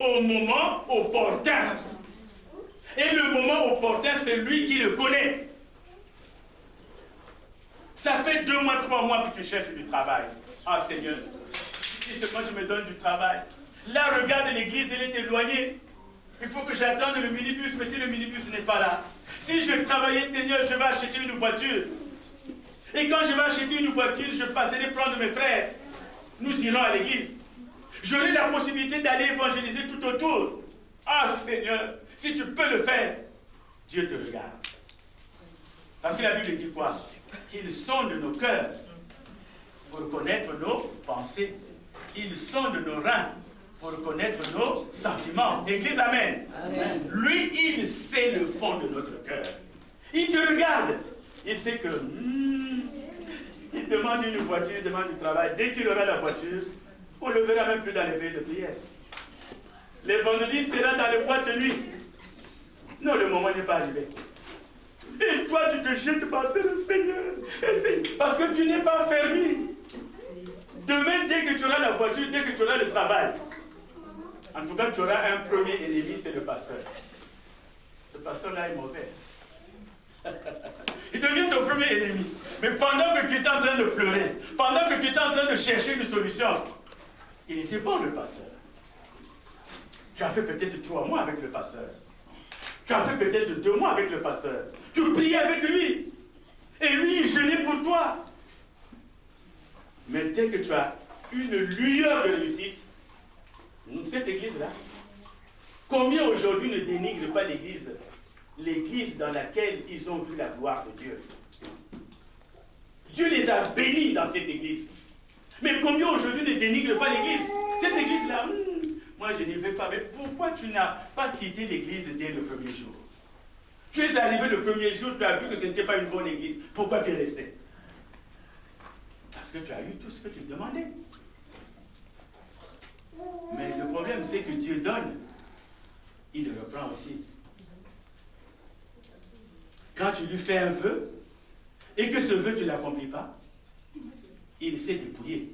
au moment opportun. Et le moment opportun, c'est lui qui le connaît. Ça fait 2 mois, 3 mois que tu cherches du travail. Ah Seigneur, si seulement tu me donnes du travail. Là, regarde l'église, elle est éloignée. Il faut que j'attende le minibus, mais si le minibus n'est pas là. Si je travaillais, Seigneur, je vais acheter une voiture. Et quand je vais acheter une voiture, je passerai prendre mes frères. Nous irons à l'église. J'aurai la possibilité d'aller évangéliser tout autour. Ah Seigneur, si tu peux le faire, Dieu te regarde. Parce que la Bible dit quoi? Qu'il sonde nos cœurs pour connaître nos pensées. Il sonde nos reins pour connaître nos sentiments. Église, amen. Amen. Lui, il sait le fond de notre cœur. Il te regarde. Il sait que il demande une voiture, il demande du travail. Dès qu'il aura la voiture, on ne le verra même plus dans les veilles de prière. Les vendredis sera dans les boîtes de nuit. Non, le moment n'est pas arrivé. Et toi, tu te jettes par terre, Seigneur. Parce que tu n'es pas fermé. Demain, dès que tu auras la voiture, dès que tu auras le travail, en tout cas, tu auras un premier ennemi, c'est le pasteur. Ce pasteur-là est mauvais. Il devient ton premier ennemi. Mais pendant que tu étais en train de pleurer, pendant que tu étais en train de chercher une solution, il était bon, le pasteur. Tu as fait peut-être 3 mois avec le pasteur. Tu as fait peut-être 2 mois avec le pasteur. Tu priais avec lui. Et lui, il jeûnait pour toi. Mais dès que tu as une lueur de réussite, cette église-là, combien aujourd'hui ne dénigrent pas l'église? L'église dans laquelle ils ont vu la gloire de Dieu. Dieu les a bénis dans cette église. Mais combien aujourd'hui ne dénigrent pas l'église? Cette église-là, moi je n'y vais pas. Mais pourquoi tu n'as pas quitté l'église dès le premier jour? Tu es arrivé le premier jour, tu as vu que ce n'était pas une bonne église. Pourquoi tu es resté? Parce que tu as eu tout ce que tu demandais. Mais le problème, c'est que Dieu donne, il le reprend aussi. Quand tu lui fais un vœu, et que ce vœu, tu ne l'accomplis pas, il s'est dépouillé.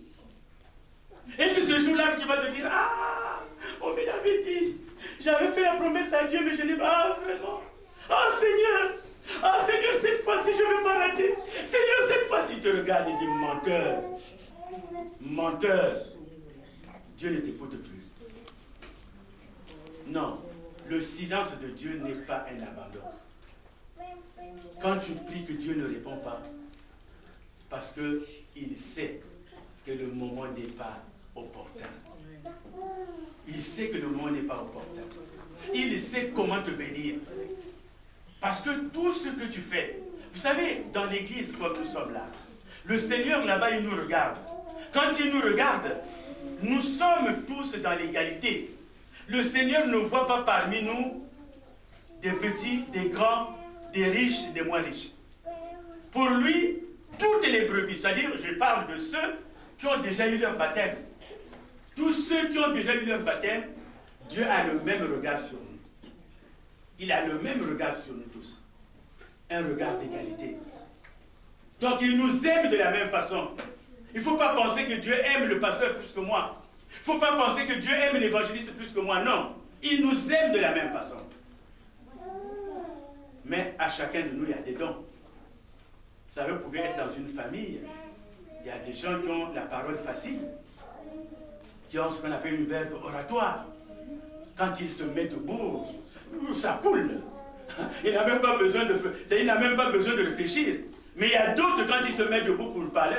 Et c'est ce jour-là que tu vas te dire, ah, on me l'avait dit, j'avais fait la promesse à Dieu, mais je n'ai pas, vraiment. Ah Seigneur, cette fois-ci, je ne vais pas rater. Seigneur, cette fois-ci, il te regarde et dit, menteur, menteur, Dieu ne t'écoute plus. Non, le silence de Dieu n'est pas un abandon. Quand tu pries que Dieu ne répond pas, parce qu'il sait que le moment n'est pas opportun. Il sait que le moment n'est pas opportun. Il sait comment te bénir. Parce que tout ce que tu fais, vous savez, dans l'église comme nous sommes là, le Seigneur là-bas, il nous regarde. Quand il nous regarde, nous sommes tous dans l'égalité. Le Seigneur ne voit pas parmi nous des petits, des grands, des riches, des moins riches. Pour lui, toutes les brebis, c'est-à-dire, je parle de ceux qui ont déjà eu leur baptême. Tous ceux qui ont déjà eu leur baptême, Dieu a le même regard sur nous. Il a le même regard sur nous tous. Un regard d'égalité. Donc il nous aime de la même façon. Il ne faut pas penser que Dieu aime le pasteur plus que moi. Il ne faut pas penser que Dieu aime l'évangéliste plus que moi. Non. Il nous aime de la même façon. Mais à chacun de nous, il y a des dons. Ça vous pouvez être dans une famille. Il y a des gens qui ont la parole facile, qui ont ce qu'on appelle une verve oratoire. Quand ils se mettent debout, ça coule. Il n'a même pas besoin de, il n'a même pas besoin de réfléchir. Mais il y a d'autres, quand ils se mettent debout pour parler,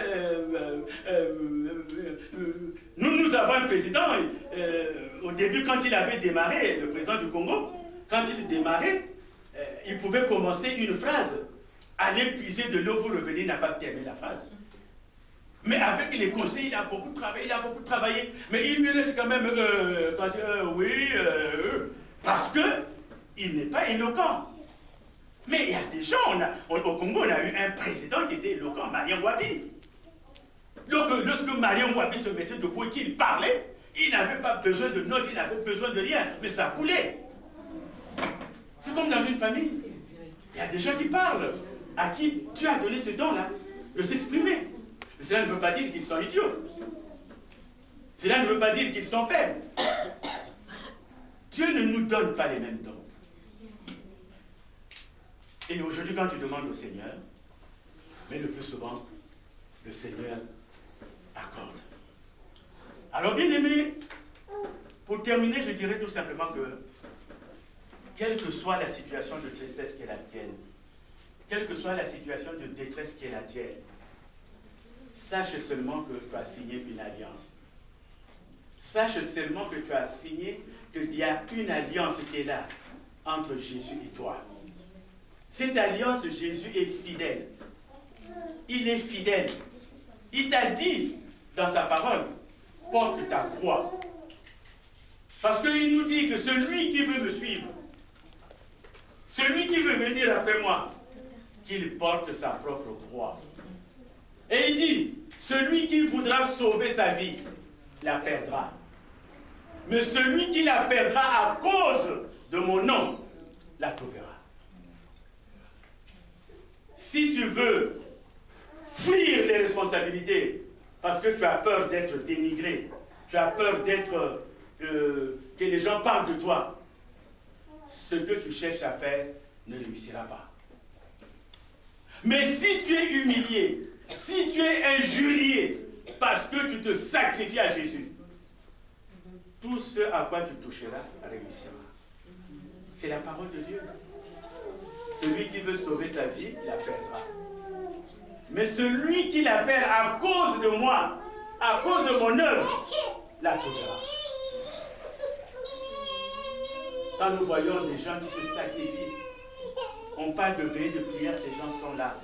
nous avons un président, au début, quand il avait démarré, le président du Congo, quand il démarrait, il pouvait commencer une phrase. Allez puiser de l'eau, vous revenez, il n'a pas terminé la phrase. Mais avec les conseils, il a beaucoup travaillé, mais il lui reste quand même, parce qu'il n'est pas éloquent. Mais il y a des gens, au Congo, on a eu un président qui était éloquent, Marien Ngouabi. Donc, lorsque Marien Ngouabi se mettait debout et qu'il parlait, il n'avait pas besoin de notes, il n'avait besoin de rien, mais ça coulait. C'est comme dans une famille. Il y a des gens qui parlent, à qui Dieu a donné ce don-là, de s'exprimer. Mais cela ne veut pas dire qu'ils sont idiots. Cela ne veut pas dire qu'ils sont faibles. Dieu ne nous donne pas les mêmes dons. Et aujourd'hui, quand tu demandes au Seigneur, mais le plus souvent, le Seigneur accorde. Alors, bien aimé, pour terminer, je dirais tout simplement que, quelle que soit la situation de tristesse qui est la tienne, quelle que soit la situation de détresse qui est la tienne, sache seulement que tu as signé une alliance. Sache seulement que tu as signé, qu'il y a une alliance qui est là, entre Jésus et toi. Cette alliance, Jésus est fidèle. Il est fidèle. Il t'a dit dans sa parole, porte ta croix. Parce qu'il nous dit que celui qui veut me suivre, celui qui veut venir après moi, qu'il porte sa propre croix. Et il dit, celui qui voudra sauver sa vie, la perdra. Mais celui qui la perdra à cause de mon nom, la trouvera. Si tu veux fuir les responsabilités, parce que tu as peur d'être dénigré, tu as peur d'être, que les gens parlent de toi, ce que tu cherches à faire ne réussira pas. Mais si tu es humilié, si tu es injurié, parce que tu te sacrifies à Jésus, tout ce à quoi tu toucheras réussira. C'est la parole de Dieu. Celui qui veut sauver sa vie, la perdra. Mais celui qui la perd à cause de moi, à cause de mon œuvre, la trouvera. Quand nous voyons des gens qui se sacrifient, on parle de veillée de prière, ces gens sont là.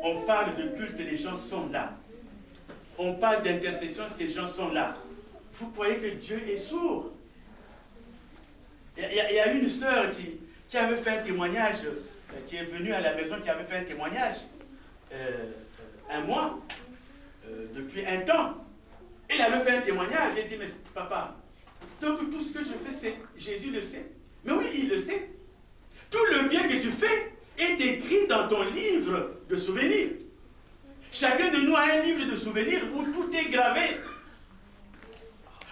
On parle de culte, les gens sont là. On parle d'intercession, ces gens sont là. Vous croyez que Dieu est sourd? Il y a une sœur qui avait fait un témoignage, qui est venue à la maison, qui avait fait un témoignage, un mois, depuis un temps. Elle avait fait un témoignage, elle dit, mais papa, donc tout ce que je fais, c'est Jésus le sait. Mais oui, il le sait. Tout le bien que tu fais est écrit dans ton livre de souvenirs. Chacun de nous a un livre de souvenirs où tout est gravé.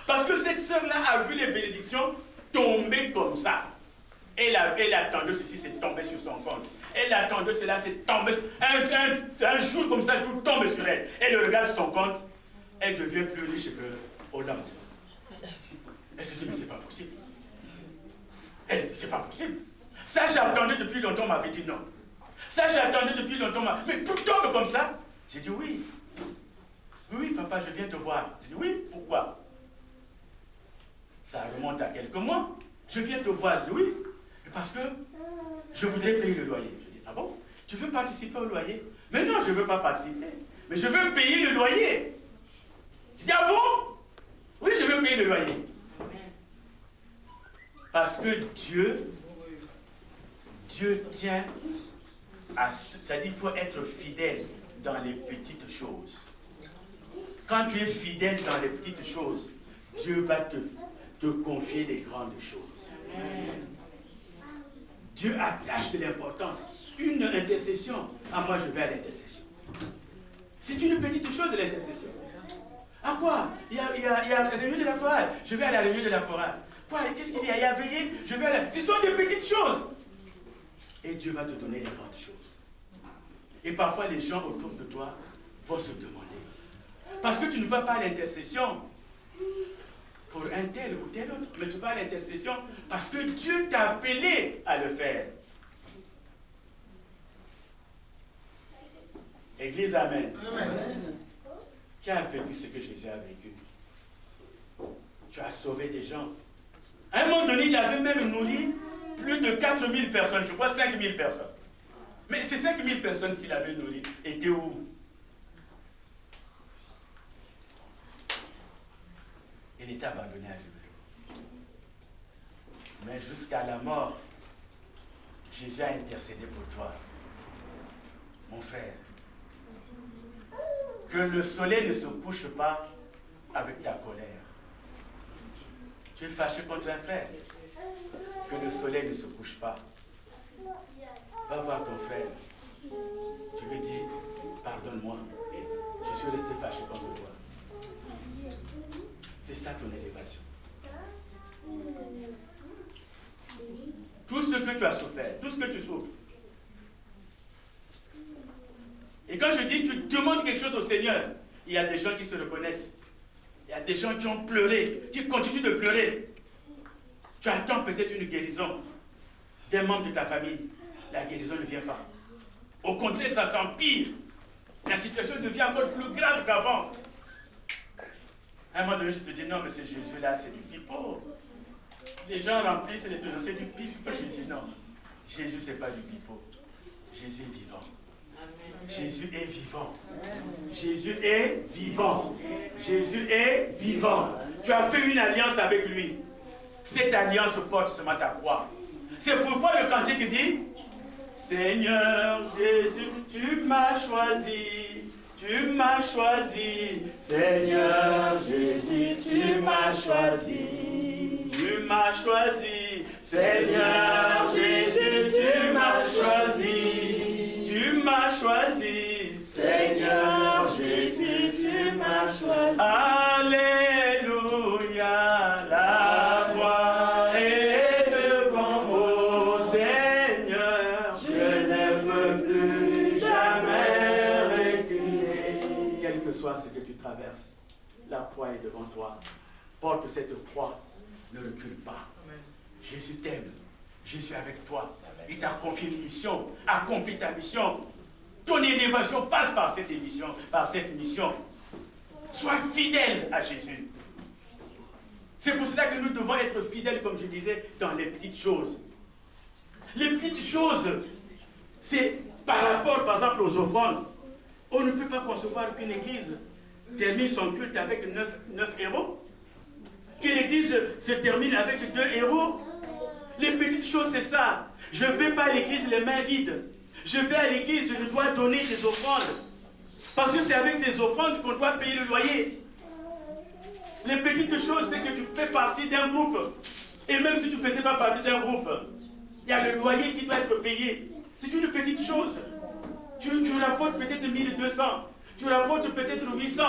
Parce que cette sœur-là a vu les bénédictions tomber comme ça. Elle attendait ceci, c'est tombé sur son compte. Elle attendait cela, c'est tombé. Un jour comme ça, tout tombe sur elle. Elle regarde son compte, elle devient plus riche que Hollande. Elle se dit, mais c'est pas possible. Elle dit, c'est pas possible. Ça, j'attendais depuis longtemps, on m'avait dit non. Ça, j'attendais depuis longtemps, mais tout tombe comme ça. J'ai dit oui. Oui, papa, je viens te voir. J'ai dit oui, pourquoi? Ça remonte à quelques mois. Je viens te voir. Je dis oui, parce que je voudrais payer le loyer. Je dis, ah bon? Tu veux participer au loyer? Mais non, je ne veux pas participer. Mais je veux payer le loyer. Je dis, ah bon? Oui, je veux payer le loyer. Parce que Dieu tient à... C'est-à-dire qu'il faut être fidèle dans les petites choses. Quand tu es fidèle dans les petites choses, Dieu va te confier les grandes choses. Dieu attache de l'importance. Une intercession. Ah, moi, je vais à l'intercession. C'est une petite chose, l'intercession. À quoi? Il y a la réunion de la chorale. Je vais à la réunion de la chorale. Quoi? Qu'est-ce qu'il y a? Il y a veillé. Je vais à la... Ce sont des petites choses. Et Dieu va te donner les grandes choses. Et parfois, les gens autour de toi vont se demander. Parce que tu ne vas pas à l'intercession pour un tel ou tel autre, mais tu vas à l'intercession parce que Dieu t'a appelé à le faire. Église, amen. Amen. Qui a vécu ce que Jésus a vécu? Tu as sauvé des gens. À un moment donné, il avait même nourri plus de 4000 personnes, je crois 5000 personnes. Mais ces 5000 personnes qu'il avait nourries étaient où? Il était abandonné à lui-même. Mais jusqu'à la mort, Jésus a intercédé pour toi. Mon frère, que le soleil ne se couche pas avec ta colère. Tu es fâché contre un frère. Que le soleil ne se couche pas. Va voir ton frère. Tu lui dis, pardonne-moi. Je suis resté fâché contre toi. C'est ça ton élévation. tout ce que tu as souffert, tout ce que tu souffres. Et quand je dis tu demandes quelque chose au Seigneur, il y a des gens qui se reconnaissent. Il y a des gens qui ont pleuré, qui continuent de pleurer. Tu attends peut-être une guérison d'un membre de ta famille. La guérison ne vient pas. Au contraire, ça s'empire. La situation devient encore plus grave qu'avant. À un moment donné, je te dis, non, mais c'est Jésus là, c'est du pipeau. Les gens remplissent les deux, c'est du pipeau. Jésus, non. Jésus, c'est pas du pipeau. Jésus est vivant. Jésus est vivant. Jésus est vivant. Jésus est vivant. Tu as fait une alliance avec lui. Cette alliance porte seulement ta croix. C'est pourquoi le cantique dit, Seigneur Jésus, tu m'as choisi. Tu m'as choisi. Seigneur Jésus, tu m'as choisi. Tu m'as choisi. Seigneur Jésus, tu m'as choisi. Tu m'as choisi. Seigneur Jésus, tu m'as choisi. Alléluia, la croix est devant moi. Seigneur, je ne peux plus jamais reculer. Quel que soit ce que tu traverses, la croix est devant toi. Porte cette croix, ne recule pas. Jésus t'aime. Jésus est avec toi. Il t'a confié une mission. Accomplis ta mission. Ton élévation passe par cette mission. Sois fidèle à Jésus. C'est pour cela que nous devons être fidèles, comme je disais, dans les petites choses. Les petites choses, c'est par rapport, par exemple, aux offrandes. On ne peut pas concevoir qu'une église termine son culte avec 9 héros. Qu'une église se termine avec 2 héros. Les petites choses, c'est ça. Je ne vais pas à l'église les mains vides. Je vais à l'église, je dois donner des offrandes. Parce que c'est avec ces offrandes qu'on doit payer le loyer. Les petites choses, c'est que tu fais partie d'un groupe. Et même si tu ne faisais pas partie d'un groupe, il y a le loyer qui doit être payé. C'est une petite chose. Tu rapportes peut-être 1200. Tu rapportes peut-être 800.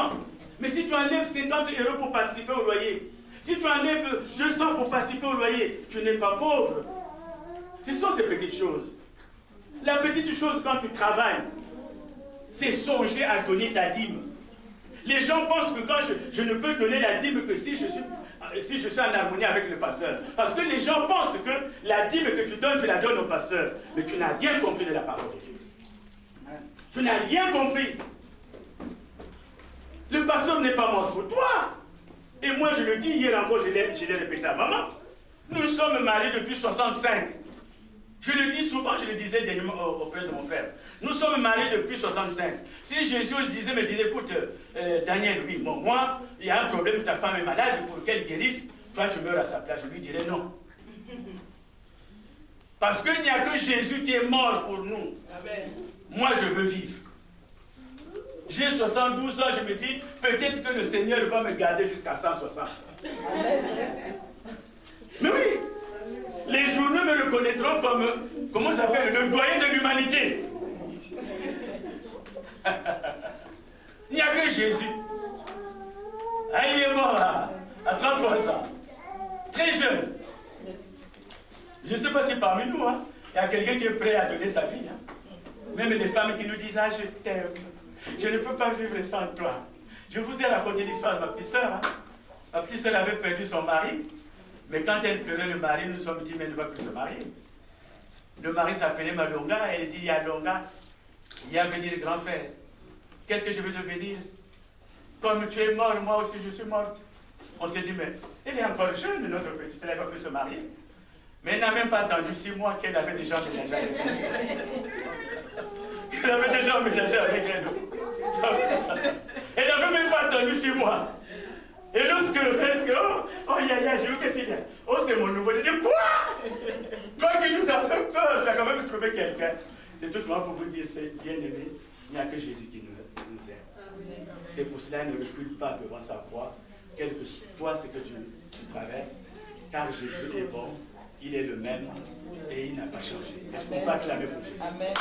Mais si tu enlèves 50 € pour participer au loyer, si tu enlèves 200 pour participer au loyer, tu n'es pas pauvre. Ce sont ces petites choses. La petite chose quand tu travailles, c'est songer à donner ta dîme. Les gens pensent que quand je ne peux donner la dîme que si je suis en harmonie avec le pasteur. Parce que les gens pensent que la dîme que tu donnes, tu la donnes au pasteur. Mais tu n'as rien compris de la parole de Dieu. Tu n'as rien compris. Le pasteur n'est pas mort pour toi. Et moi, je le dis, hier encore, je l'ai répété à maman. Nous sommes mariés depuis 65. Je le dis souvent, je le disais dernièrement auprès de mon frère. Nous sommes mariés depuis 65. Si Jésus me disait, écoute, Daniel, oui, bon, moi, il y a un problème, ta femme est malade, pour qu'elle guérisse, toi tu meurs à sa place. Je lui dirais non. Parce qu'il n'y a que Jésus qui est mort pour nous. Amen. Moi, je veux vivre. J'ai 72 ans, je me dis, peut-être que le Seigneur va me garder jusqu'à 160. Amen. Mais oui, les journaux me reconnaîtront comme, comment ça s'appelle, le doyen de l'humanité. Il n'y a que Jésus. Ah, il est mort à 33 ans. Très jeune. Je ne sais pas si parmi nous, il y a quelqu'un qui est prêt à donner sa vie. Même les femmes qui nous disent, ah, je t'aime. Je ne peux pas vivre sans toi. Je vous ai raconté l'histoire de ma petite soeur. Ma petite soeur avait perdu son mari. Mais quand elle pleurait le mari, nous nous sommes dit, mais elle ne va plus se marier. Le mari s'appelait Malonga, et elle dit, Yalonga, Ya veut dire grand frère. Qu'est-ce que je veux devenir? Comme tu es mort, moi aussi je suis morte. On s'est dit, mais elle est encore jeune, notre petite, elle ne va plus se marier. Mais elle n'a même pas attendu 6 mois qu'elle avait déjà ménagé avec elle. Elle avait déjà ménagé avec elle. Elle n'avait même pas attendu 6 mois. Et lorsque, j'ai vu que c'est bien. Oh, c'est mon nouveau. J'ai dit, quoi? Toi qui nous as fait peur, tu as quand même trouvé quelqu'un. C'est tout simplement pour vous dire, c'est bien aimé, il n'y a que Jésus qui nous aime. C'est pour cela, ne recule pas devant sa croix, quel que soit ce que tu traverses, car Jésus est bon, il est le même et il n'a pas changé. Est-ce qu'on peut acclamer pour Jésus? Amen.